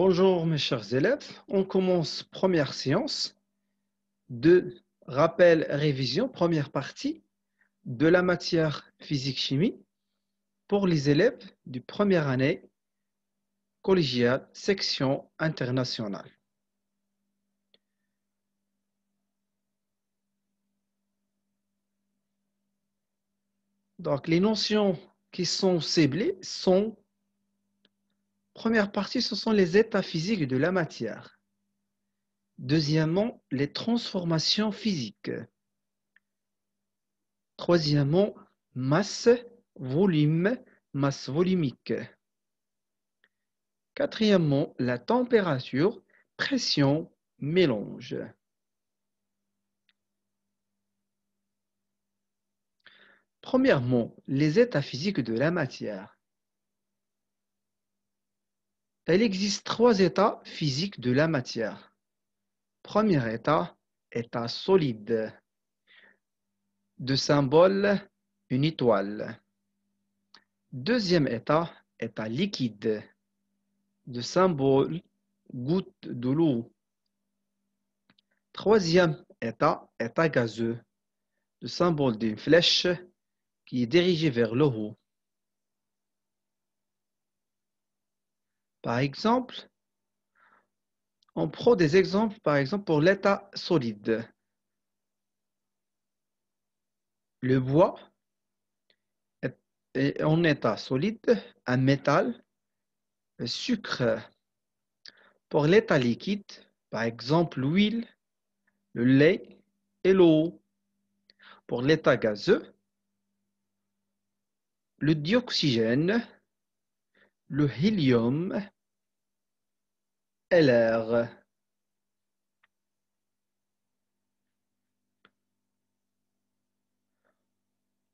Bonjour mes chers élèves, on commence première séance de rappel révision, première partie de la matière physique-chimie pour les élèves du première année collégiale section internationale. Donc les notions qui sont ciblées sont, première partie, ce sont les états physiques de la matière. Deuxièmement, les transformations physiques. Troisièmement, masse, volume, masse volumique. Quatrièmement, la température, pression, mélange. Premièrement, les états physiques de la matière. Il existe trois états physiques de la matière. Premier état, état solide. De symbole, une étoile. Deuxième état, état liquide. De symbole, goutte de l'eau. Troisième état, état gazeux. De symbole d'une flèche qui est dirigée vers le haut. Par exemple, on prend des exemples, par exemple, pour l'état solide. Le bois est en état solide, un métal, le sucre. Pour l'état liquide, par exemple, l'huile, le lait et l'eau. Pour l'état gazeux, le dioxygène, le hélium et l'air.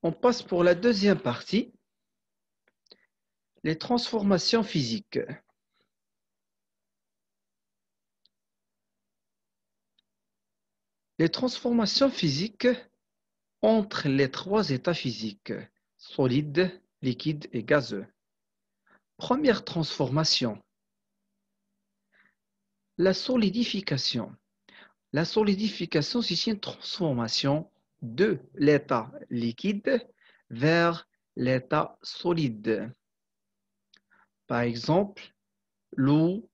On passe pour la deuxième partie, les transformations physiques. Les transformations physiques entre les trois états physiques, solide, liquide et gazeux. Première transformation, la solidification. La solidification, c'est une transformation de l'état liquide vers l'état solide. Par exemple, l'eau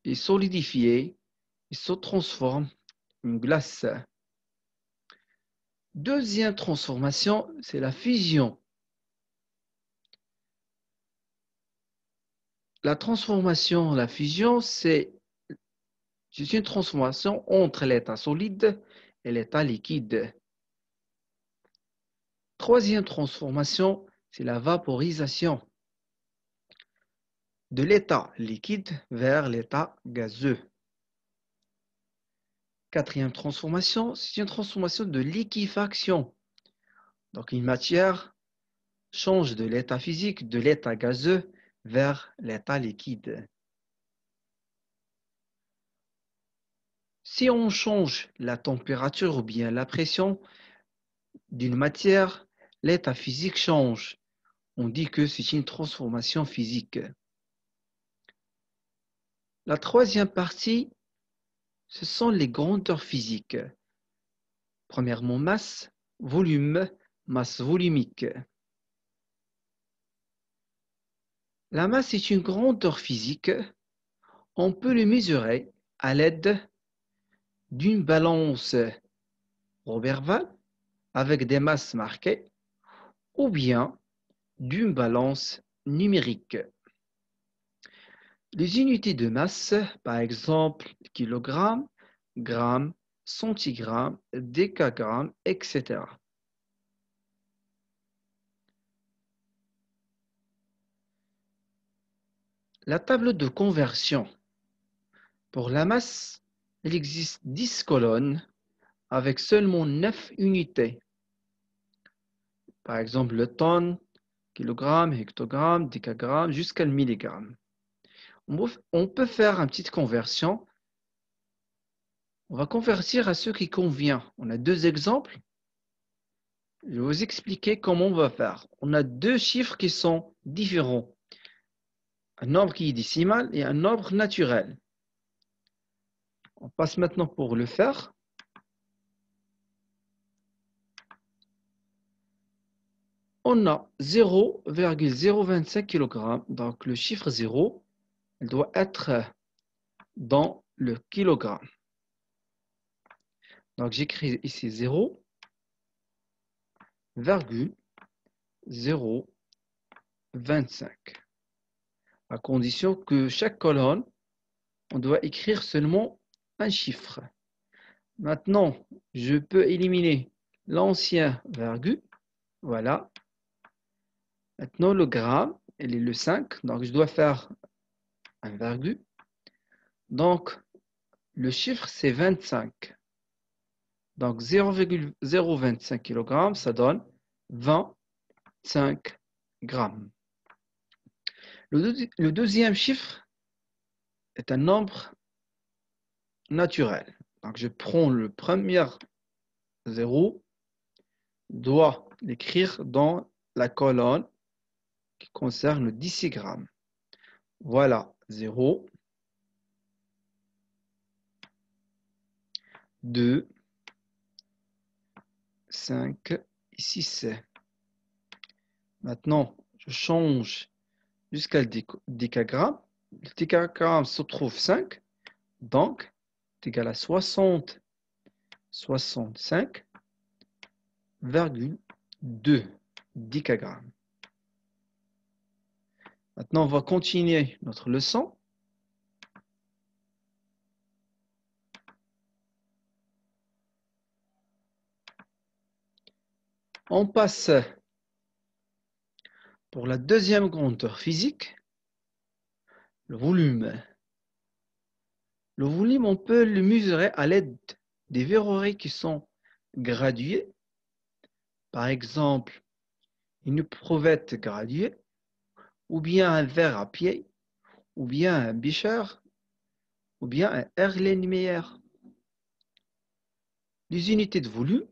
est solidifiée et se transforme en glace. Deuxième transformation, c'est la fusion. La transformation, la fusion, c'est une transformation entre l'état solide et l'état liquide. Troisième transformation, c'est la vaporisation de l'état liquide vers l'état gazeux. Quatrième transformation, c'est une transformation de liquéfaction. Donc une matière change de l'état physique, de l'état gazeux vers l'état liquide. Si on change la température ou bien la pression d'une matière, l'état physique change. On dit que c'est une transformation physique. La troisième partie, ce sont les grandeurs physiques. Premièrement, masse, volume, masse volumique. La masse est une grandeur physique. On peut le mesurer à l'aide d'une balance Roberval avec des masses marquées ou bien d'une balance numérique. Les unités de masse, par exemple, kilogramme, gramme, centigramme, décagramme, etc. La table de conversion. Pour la masse, il existe 10 colonnes avec seulement 9 unités. Par exemple, le tonne, kilogramme, hectogramme, décagramme, jusqu'à le milligramme. On peut faire une petite conversion. On va convertir à ce qui convient. On a deux exemples. Je vais vous expliquer comment on va faire. On a deux chiffres qui sont différents. un nombre qui est décimal et un nombre naturel. On passe maintenant pour le faire. On a 0,025 kg. Donc le chiffre 0, il doit être dans le kilogramme. Donc j'écris ici 0,025. À condition que chaque colonne, on doit écrire seulement un chiffre. Maintenant, je peux éliminer l'ancien virgule. Voilà. Maintenant, le gramme, il est le 5. Donc, je dois faire un virgule. Donc, le chiffre, c'est 25. Donc, 0,025 kg, ça donne 25 grammes. Le deuxième chiffre est un nombre naturel. Donc, je prends le premier 0, dois l'écrire dans la colonne qui concerne le décigramme. Voilà, 0, 2, 5, 6. Maintenant, je change jusqu'à le décagramme. Le décagramme se trouve 5, donc c'est égal à 60, 65,2 décagrammes. Maintenant, on va continuer notre leçon. On passe pour la deuxième grandeur physique, le volume. Le volume, on peut le mesurer à l'aide des verreries qui sont graduées. Par exemple, une éprouvette graduée, ou bien un verre à pied, ou bien un becher, ou bien un Erlenmeyer. Les unités de volume,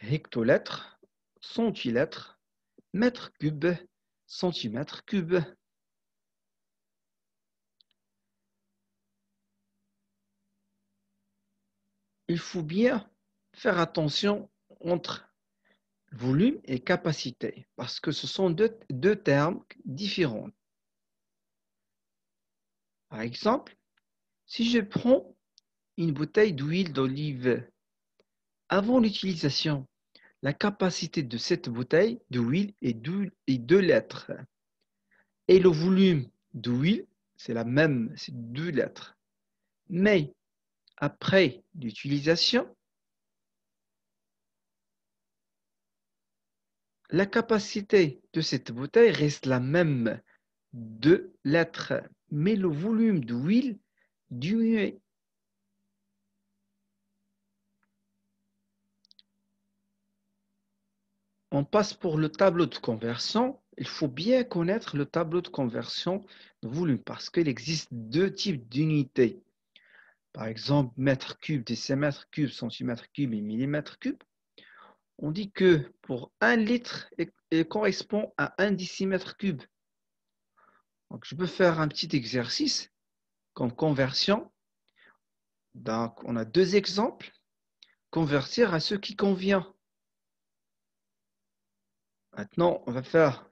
hectolitres, centilitres, mètres cubes, centimètres cubes. Il faut bien faire attention entre volume et capacité, parce que ce sont deux termes différents. Par exemple, si je prends une bouteille d'huile d'olive, avant l'utilisation, la capacité de cette bouteille d'huile est 2 litres. Et le volume d'huile, c'est la même, c'est 2 litres. Mais après l'utilisation, la capacité de cette bouteille reste la même, 2 litres. Mais le volume d'huile diminue. On passe pour le tableau de conversion. Il faut bien connaître le tableau de conversion de volume parce qu'il existe deux types d'unités. Par exemple, mètre cube, décimètre cube, centimètre cube et millimètre cube. On dit que pour 1 litre, il correspond à 1 décimètre cube. Donc, je peux faire un petit exercice comme conversion. Donc, on a deux exemples. Convertir à ce qui convient. Maintenant, on va faire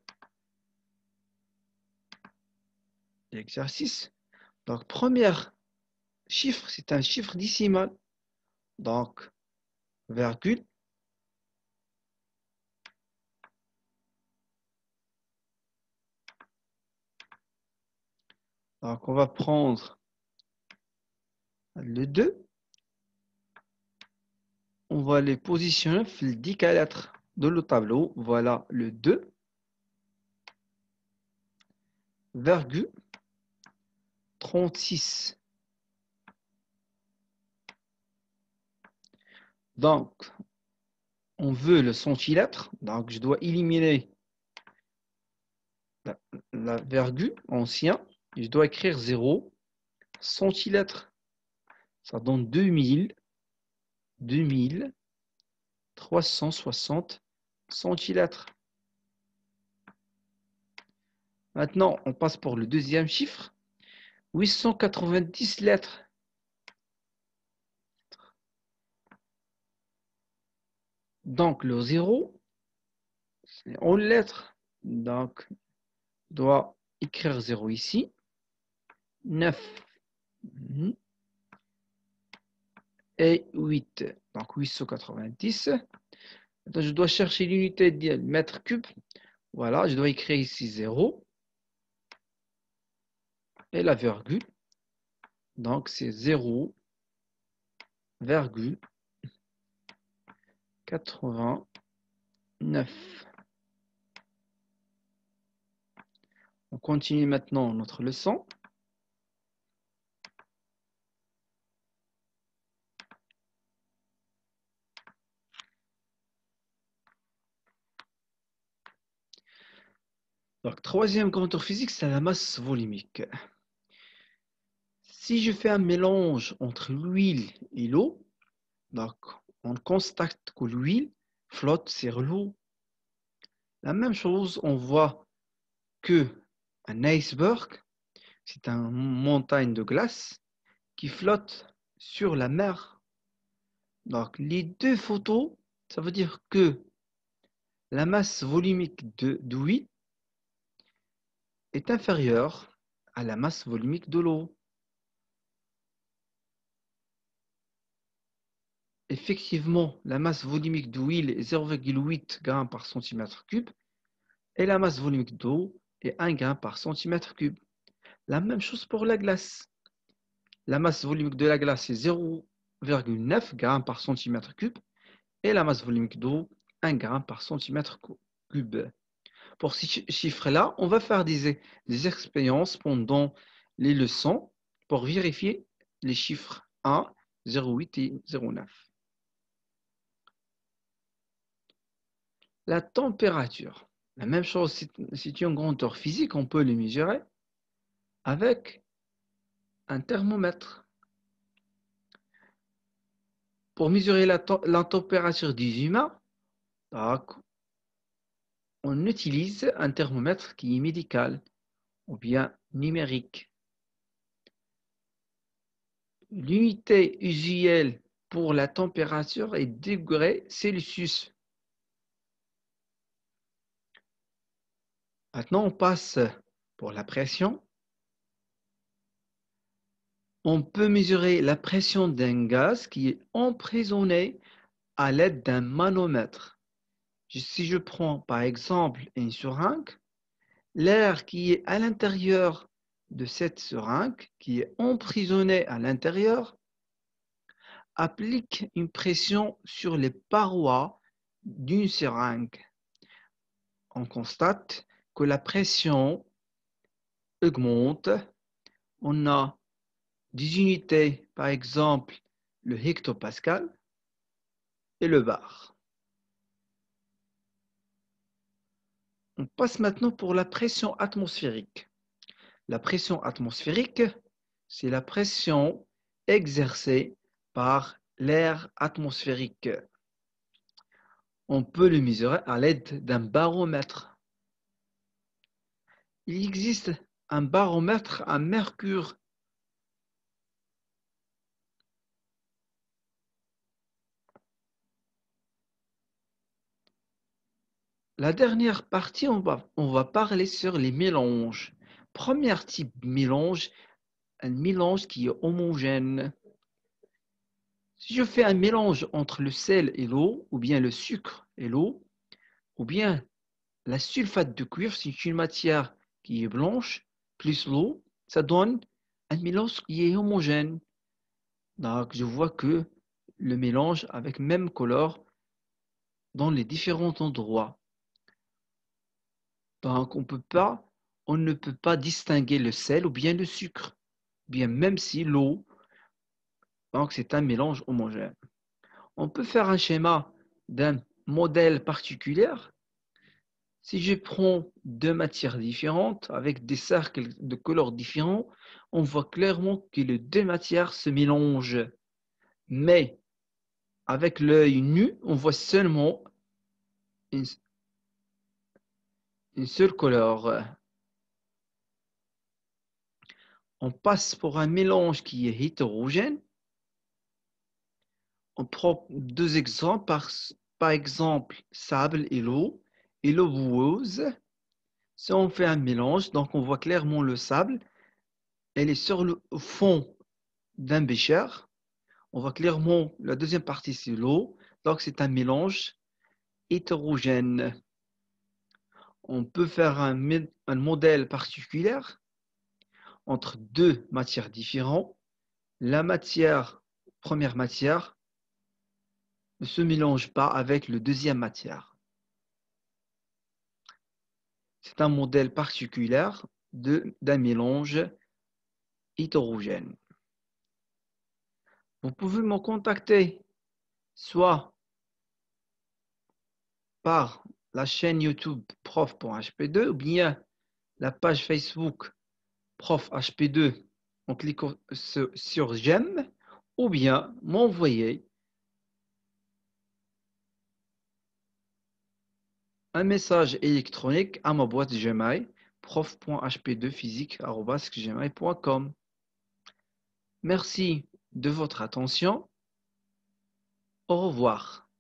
l'exercice. Donc, premier chiffre, c'est un chiffre décimal. Donc, virgule. Donc, on va prendre le 2. On va les positionner les 10 lettres de le tableau. Voilà le 2, virgule 36. Donc, on veut le centilitre. Donc, je dois éliminer la virgule ancien. Je dois écrire 0 centilitre. Ça donne 2360 centilitres. Maintenant, on passe pour le deuxième chiffre. 890 lettres. Donc, le 0, c'est en lettres. Donc, je dois écrire 0 ici. 9 et 8. Donc, 890. Maintenant, je dois chercher l'unité de mètre cube. Voilà, je dois écrire ici 0 et la virgule. Donc, c'est 0,89. On continue maintenant notre leçon. Donc, troisième contour physique, c'est la masse volumique. Si je fais un mélange entre l'huile et l'eau, donc on constate que l'huile flotte sur l'eau. La même chose, on voit que un iceberg, c'est une montagne de glace qui flotte sur la mer. Donc, les deux photos, ça veut dire que la masse volumique d'huile est inférieure à la masse volumique de l'eau. Effectivement, la masse volumique d'huile est 0,8 g par centimètre cube et la masse volumique d'eau est 1 g par centimètre cube. La même chose pour la glace. La masse volumique de la glace est 0,9 g par centimètre cube et la masse volumique d'eau 1 g par centimètre cube. Pour ces chiffres-là, on va faire des expériences pendant les leçons pour vérifier les chiffres 1, 0,8 et 0,9. La température. La même chose, c'est une grandeur physique, on peut le mesurer avec un thermomètre. Pour mesurer la température des humains, on utilise un thermomètre qui est médical ou bien numérique. L'unité usuelle pour la température est degrés Celsius. Maintenant, on passe pour la pression. On peut mesurer la pression d'un gaz qui est emprisonné à l'aide d'un manomètre. Si je prends par exemple une seringue, l'air qui est à l'intérieur de cette seringue, qui est emprisonné à l'intérieur, applique une pression sur les parois d'une seringue. On constate que la pression augmente. On a des unités, par exemple le hectopascal et le bar. On passe maintenant pour la pression atmosphérique. La pression atmosphérique, c'est la pression exercée par l'air atmosphérique. On peut le mesurer à l'aide d'un baromètre. Il existe un baromètre à mercure. La dernière partie, on va parler sur les mélanges. Premier type de mélange, un mélange qui est homogène. Si je fais un mélange entre le sel et l'eau, ou bien le sucre et l'eau, ou bien la sulfate de cuivre, c'est une matière qui est blanche, plus l'eau, ça donne un mélange qui est homogène. Donc, je vois que le mélange avec même couleur dans les différents endroits. Donc, on ne peut pas distinguer le sel ou bien le sucre, bien même si l'eau, donc c'est un mélange homogène. On peut faire un schéma d'un modèle particulier. Si je prends deux matières différentes avec des cercles de couleurs différents, on voit clairement que les deux matières se mélangent. Mais avec l'œil nu, on voit seulement une seule couleur. on passe pour un mélange qui est hétérogène. On prend deux exemples, par exemple sable et l'eau boueuse. Si on fait un mélange, donc on voit clairement le sable, elle est sur le fond d'un bécher. On voit clairement la deuxième partie, c'est l'eau. Donc c'est un mélange hétérogène. On peut faire un modèle particulier entre deux matières différentes. La première matière, ne se mélange pas avec le deuxième matière. C'est un modèle particulier d'un mélange hétérogène. Vous pouvez me contacter soit par la chaîne YouTube prof.hp2 ou bien la page Facebook prof HP2 en cliquant sur j'aime ou bien m'envoyer un message électronique à ma boîte Gmail prof.hp2physique@gmail.com. Merci de votre attention. Au revoir.